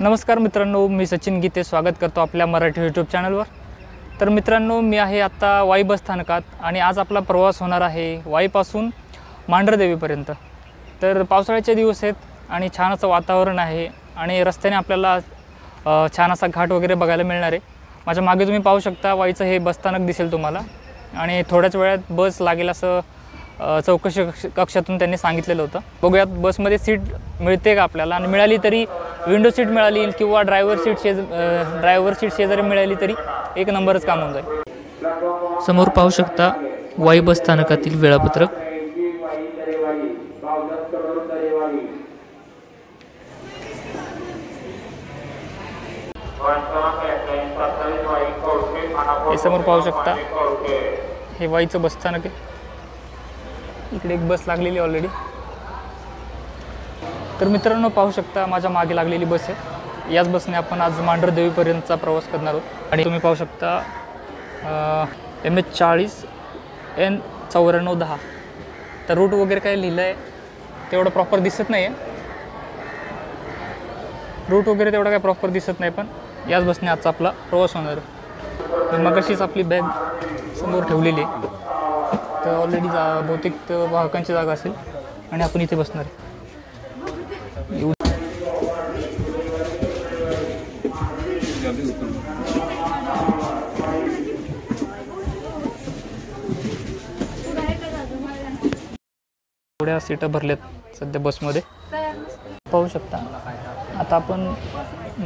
नमस्कार मित्रांनो, मी सचिन गीते स्वागत करतो आपल्या मराठी यूट्यूब चॅनलवर। तर मित्रांनो, मी आहे आता वाई बस स्थानकात आणि आज आपला प्रवास होणार आहे वाईपासून मांढरदेवीपर्यंत। तर पावसाळ्याचे दिवस आहेत आणि छान असं वातावरण आहे आणि रस्त्याने आपल्याला छान असा घाट वगैरे बघायला मिळणार आहे। माझ्या मागे तुम्ही पाहू शकता वाईचं हे बस स्थानक दिसेल तुम्हाला आणि थोड्याच वेळात बस लागेल असं चौकशी कक्षातून त्यांनी सांगितलेलं होतं। बघूयात बसमध्ये सीट मिळते का आपल्याला, आणि मिळाली तरी विंडो सीट मिळाली किंवा ड्रायव्हर सीट शेजारी मिळाली तरी एक नंबरच काम होऊन जाईल। समोर पाहू शकता वाई बस स्थानकातील वेळापत्रक। हे समोर पाहू शकता हे वाईचं बस स्थानक आहे। इकडे एक बस लागलेली ऑलरेडी। तर मित्रांनो पाहू शकता माझ्या मागे लागलेली बस आहे। याच बसने आपण आज मांढरदेवीपर्यंतचा प्रवास करणार आहोत आणि तुम्ही पाहू शकता MH40 N9410। तर रूट वगैरे काय लिहिलं आहे तेवढं प्रॉपर दिसत नाही आहे, रूट वगैरे तेवढं काय प्रॉपर दिसत नाही, पण याच बसने आजचा आपला प्रवास होणार आहे। मगाशीच आपली बॅग समोर ठेवलेली आहे, तर ऑलरेडी बहुतेक वाहकांची जागा असेल आणि आपण इथे बसणार आहे। थोड्या सीटा भरल्यात सध्या बसमध्ये पाहू शकता। आता आपण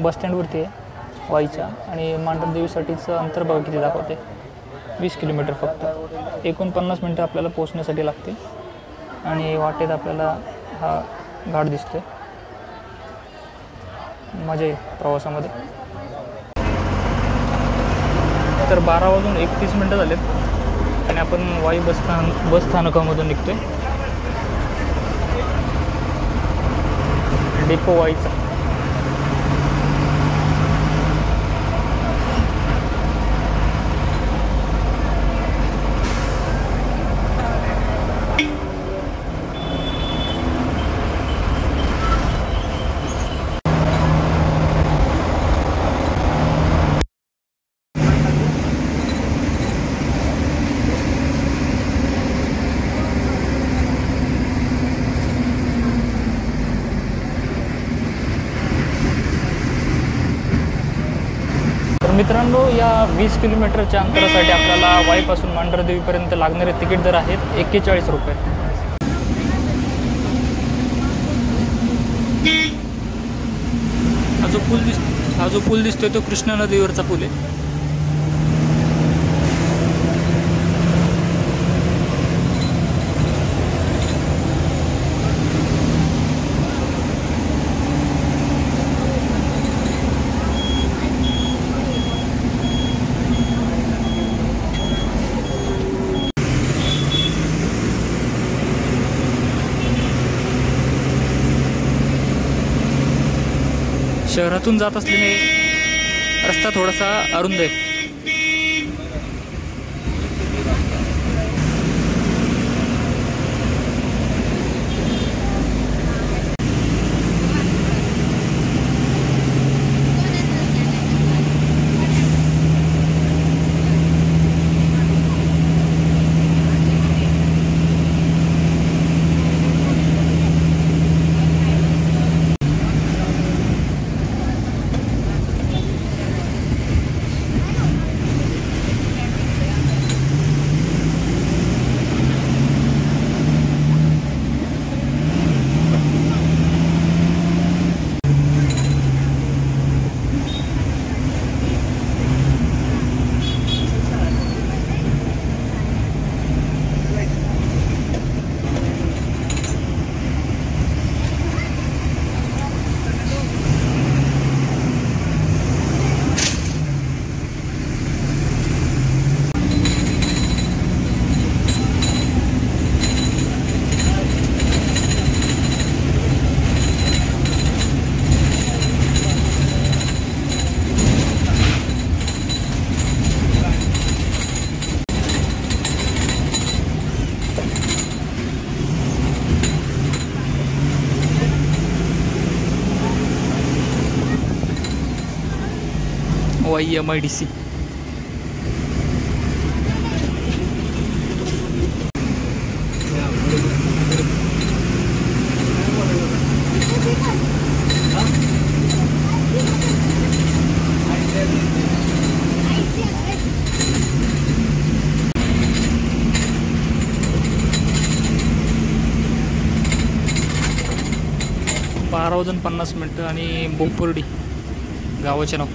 बस स्टँडवरती आहे वाईच्या आणि मांढरदेवीसाठीचं अंतर बघा किती दाखवते, 20 किलोमीटर फक्त। 49 मिनटं आपल्याला पोहोचण्यासाठी लागते आणि वाटेत आपल्याला हा घाट दिसतोय। मजा येईल प्रवासामध्ये। तर 12:31 झालेत आणि आपण वाई बस स्थानकामधून निघतोय, डेपो वाईचा। मित्रांनो, या 20 किलोमीटरच्या अंतरासाठी आपल्याला वाईपासून मांढरदेवीपर्यंत लागणारे तिकीट दर आहेत 41 रुपये। हा जो पूल दिसतोय तो कृष्णा नदीवरचा पूल आहे। शहरातून जात असल्याने रस्ता थोडासा अरुंद आहे। वाई MIDC. बारा वाजून 50 मिनटं आणि बोपुर्डी गावाचे नाव.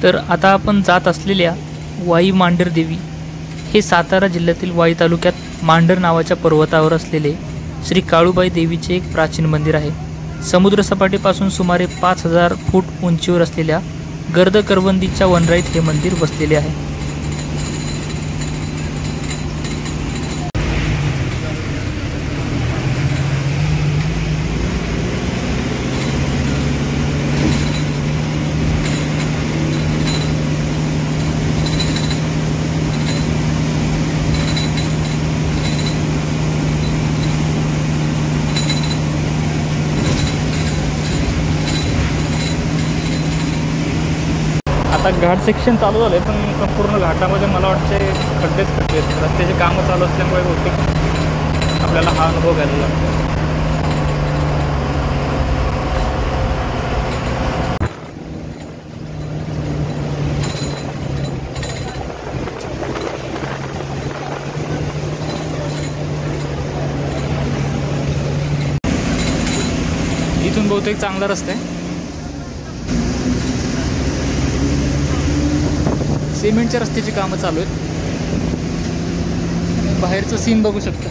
तर आता आपण जात असलेल्या वाई मांढरदेवी हे सातारा जिल्ह्यातील वाई तालुक्यात मांढर नावाच्या पर्वतावर असलेले श्री काळूबाई देवीचे एक प्राचीन मंदिर आहे. समुद्रसपाटीपासून सुमारे 5000 फूट उंचीवर असलेल्या गर्द करवंदीच्या वनराईत हे मंदिर वसलेले आहे. आता घाट सेक्शन चालू झालं आहे, पण संपूर्ण घाटामध्ये मला वाटते खड्डेच खड्डे आहेत. रस्त्याची कामं चालू असल्यामुळे बहुतेक आपल्याला हा अनुभव घ्यायला लागतो. इथून बहुतेक चांगला रस्ता आहे. सिमेंटच्या रस्त्याची कामं चालू आहेत. बाहेरचं सीन बघू शकता.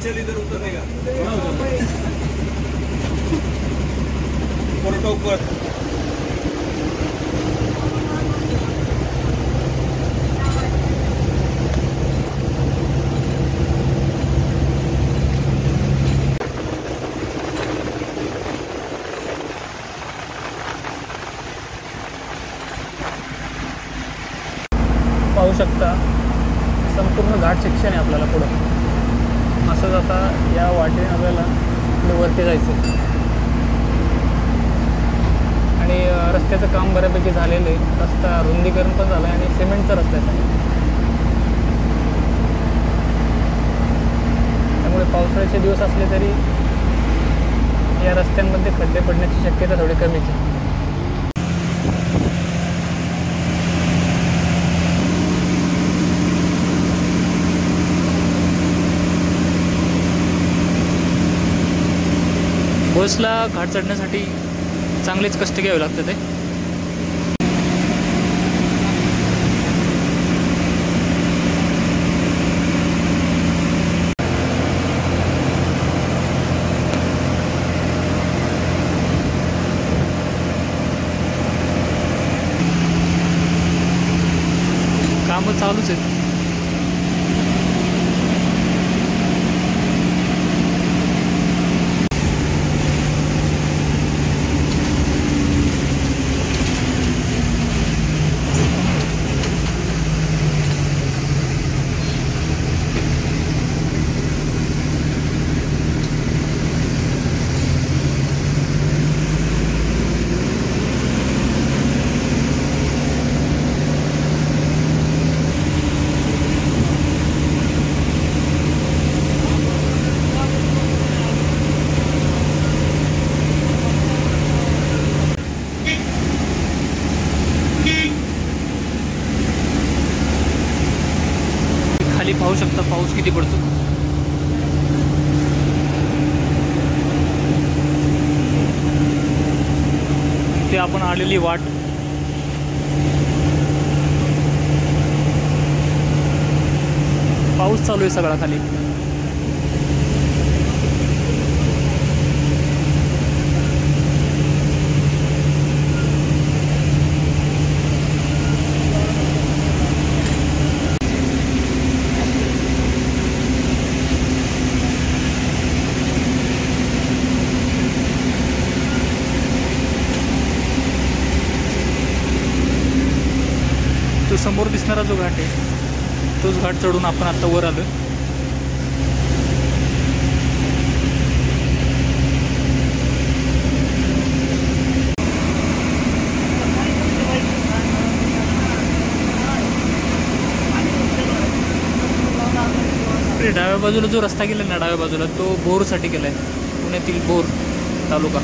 चल इधर उतरने का ऊपर पाहू शकता. संपूर्ण घाट सेक्शन आहे आपल्याला पुढं. असंच आता या वाटेने आपल्याला पुढे वरती जायचं आणि रस्त्याचं काम बऱ्यापैकी झालेलं आहे. रस्ता रुंदीकरण पण झालं आहे आणि सिमेंटचा रस्ता आहे. त्यामुळे पावसाळ्याचे दिवस असले तरी या रस्त्यांमध्ये खड्डे पडण्याची शक्यता थोडी कमीच आहे. बसला घाट चढण्यासाठी चांगलेच कष्ट घ्यावे लागतात ते. कामं चालूच आहेत. खाली पाहू शकता पाऊस किती पडतो. ते आपण आलेली वाट पाऊस चालू आहे सगळा खाली. तो समोर दिसणारा जो घाट आहे तोच घाट चढून आपण आता वर आलो. डाव्या बाजूला जो रस्ता गेला ना, डाव्या बाजूला तो बोरसाठी गेला आहे, पुण्यातील बोर तालुका.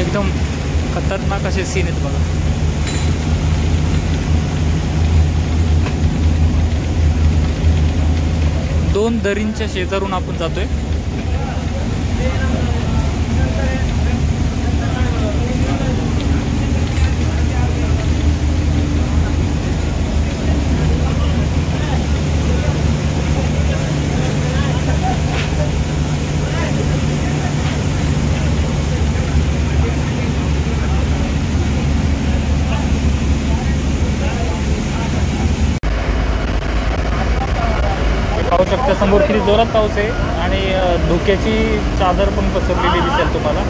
एकदम खतरनाक असे सीन आहेत बघा. दोन दरींच्या शेजारून आपण जातोय. पाहू शकता समोर किती जोरात पाऊस आहे आणि धुक्याची चादर पण पसरलेली दिसेल तुम्हाला.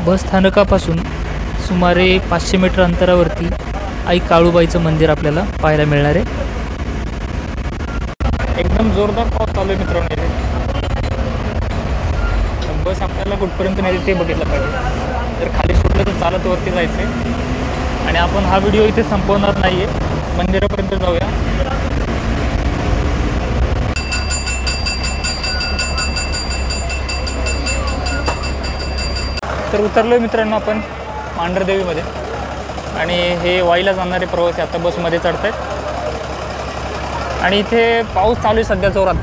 बस स्थानकापासून सुमारे 500 मीटर अंतरावरती आई काळूबाईचं मंदिर आपल्याला पाहायला मिळणार आहे. एकदम जोरदार पाऊस चालू आहे मित्रांनो. बस आपल्याला कुठपर्यंत नाही ते बघितलं पाहिजे. जर खाली सुटलं तर चालत वरती जायचं आहे. आणि आपण हा व्हिडिओ इथे संपवणार नाही आहे, मंदिरापर्यंत जाऊया. तर उतरलो आहे मित्रांनो आपण मांढरदेवीमध्ये आणि हे वाईला जाणारे प्रवासी आता बसमध्ये चढत आहेत. आणि इथे पाऊस चालू आहे सध्या जोरात.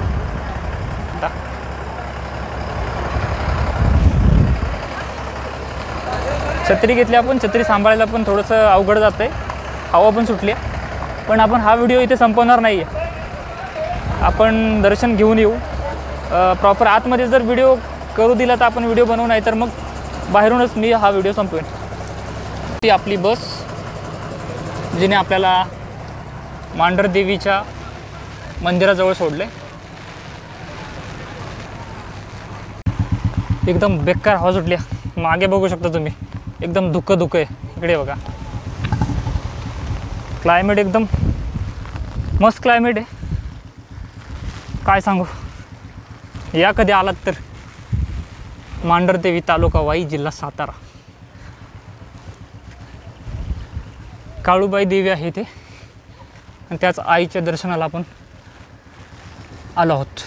छत्री घेतली आपण, छत्री सांभाळायला पण थोडंसं अवघड जातं आहे, हवा पण सुटली आहे. पण आपण हा व्हिडिओ इथे संपवणार नाही आहे. आपण दर्शन घेऊन येऊ. प्रॉपर आतमध्ये जर व्हिडिओ करू दिला तर आपण व्हिडिओ बनवू, नाही तर मग बाहेरूनच मी हा व्हिडिओ संपवेन. ती आपली बस जिने आपल्याला मांढरदेवीच्या मंदिराजवळ सोडले. एकदम बेकार हवा सुटली. मागे बघू शकता तुम्ही, एकदम धुकं आहे. इकडे बघा, क्लायमेट एकदम मस्त क्लायमेट आहे. काय सांगू, या कधी आलात तर मांढरदेवी तालुका वाई जिल्हा सातारा. काळूबाई देवी आहे इथे आणि त्याच आईच्या दर्शनाला आपण आलो आहोत.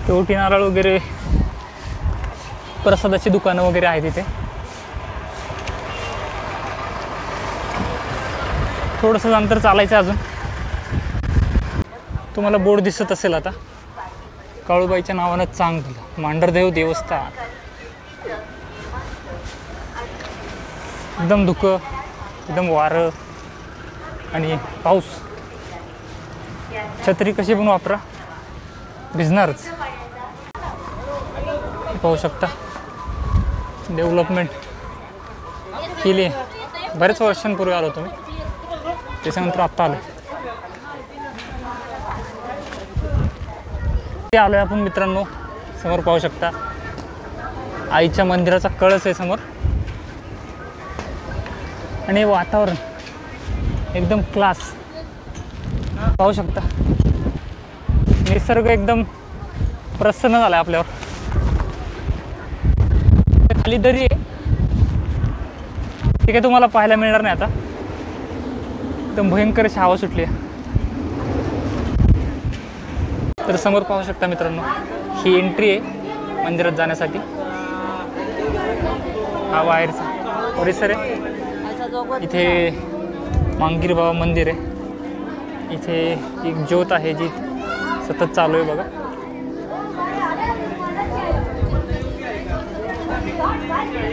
केवटी नारळ वगैरे, प्रसादाची दुकानं वगैरे आहेत इथे. थोडंसं अंतर चालायचं अजून. तुम्हाला बोर्ड दिसत असेल आता, काळूबाईच्या नावानं चांगलं मांढरदेव देवस्थान. एकदम धुकं, एकदम वारं आणि पाऊस. छत्री कशी पण वापरा, भिजणारच. पाहू शकता डेव्हलपमेंट केली. बऱ्याच वर्षांपूर्वी आलो तुम्ही, त्याच्यानंतर आत्ता आलो. ते आलो आहे आपण मित्रांनो, समोर पाहू शकता आईच्या मंदिराचा कळस आहे समोर आणि वातावरण एकदम क्लास पाहू शकता. निसर्ग एकदम प्रसन्न झाला आपल्यावर. खाली दरी आहे, ठीक आहे, तुम्हाला पाहायला मिळणार नाही आता. एकदम भयंकर अशी हवा सुटली आहे. तर समोर पाहू शकता मित्रांनो, ही एंट्री आहे मंदिरात जाण्यासाठी. हा बाहेरचा परिसर आहे. इथे मांगीर बाबा मंदिर आहे. इथे एक ज्योत आहे जी सतत चालू आहे बघा.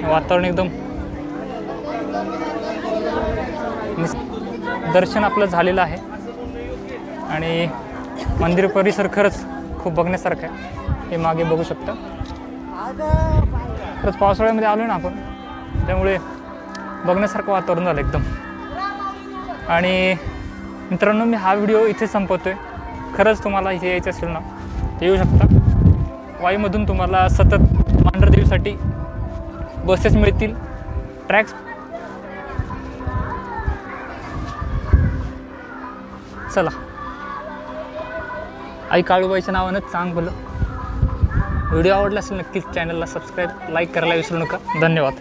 वातावरण एकदम दर्शन आपलं झालेलं आहे आणि मंदिर परिसर खरंच खूप बघण्यासारखं आहे. हे मागे बघू शकता. खरंच पावसाळ्यामध्ये आलो ना आपण, त्यामुळे बघण्यासारखं वातावरण झालं एकदम. आणि मित्रांनो, मी हा व्हिडिओ इथे संपवतोय. खरंच तुम्हाला इथे यायचं असेल ना तर येऊ शकता. वाईमधून तुम्हाला सतत मांढरदेवीसाठी बसेस मिळतील. ट्रॅक्स चला, आई काळूबाईच्या नावानंच चांग भलं. व्हिडिओ आवडला असेल नक्कीच चॅनलला सबस्क्राईब, लाईक करायला विसरू नका. धन्यवाद.